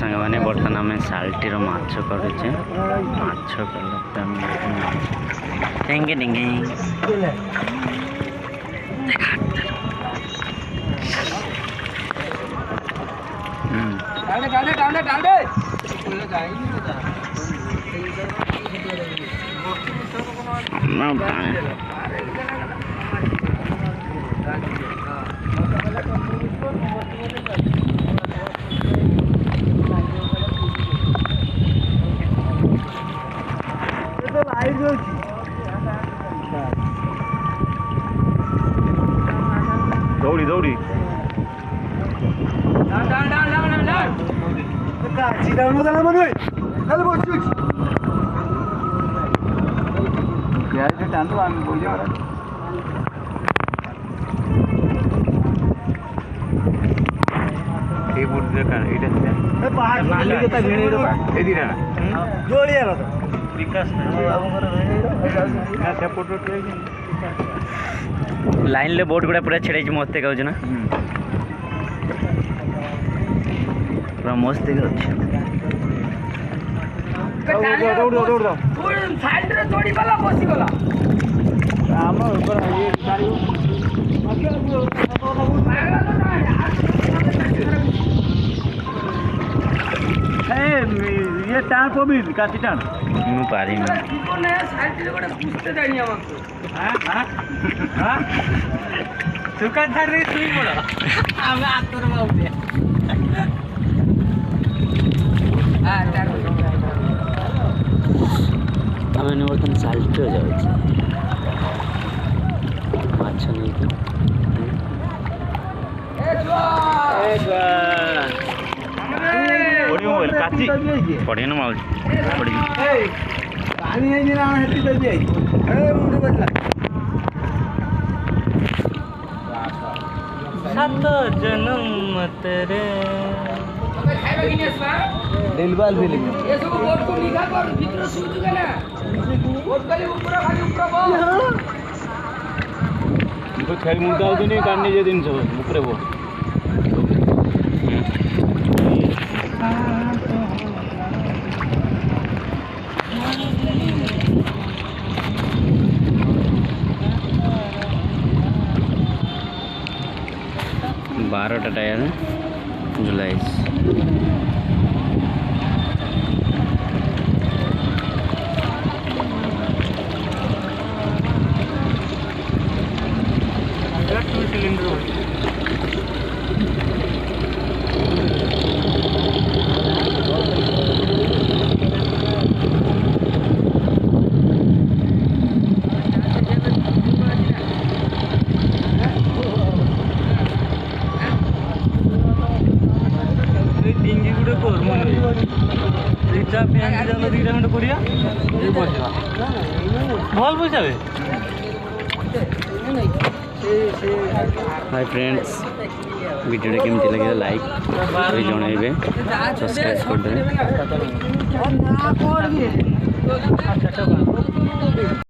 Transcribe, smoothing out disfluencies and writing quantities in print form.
सांग मैंने बर्तमान आम साल्टीर माछ करुचे माछ टेंगे टेंगे दौड़ी दौड़ी लाइन ले बोट गुड़ा पूरा छेड़े मस्त देखा ना पूरा मस्त देखा ये टाण को भी काटी टाण मु पारी में दुकान थार रे तुई पड़ आमे आतोर बाउते आमे ने बर्तन साल्ट हो जाउछ माछ नै कि पड़ी मोबाइल काची पड़ी ना माउछ पड़ी पानी है ना हेती दे ए मुंडे बदला सात जन्म तेरे दिलबाल फिल्म ये सब बोर्ड को लिखा कर भीतर सुज गना बोर्ड खाली ऊपर बो तो खेल मुंडा होनी कान्नी जे दिन सब ऊपर बो 12टा टायर जुलाई भल पैसा हाय फ्रेंड्स वीडियो केमती लगे लाइक जनइबे सब्सक्राइब कर दे।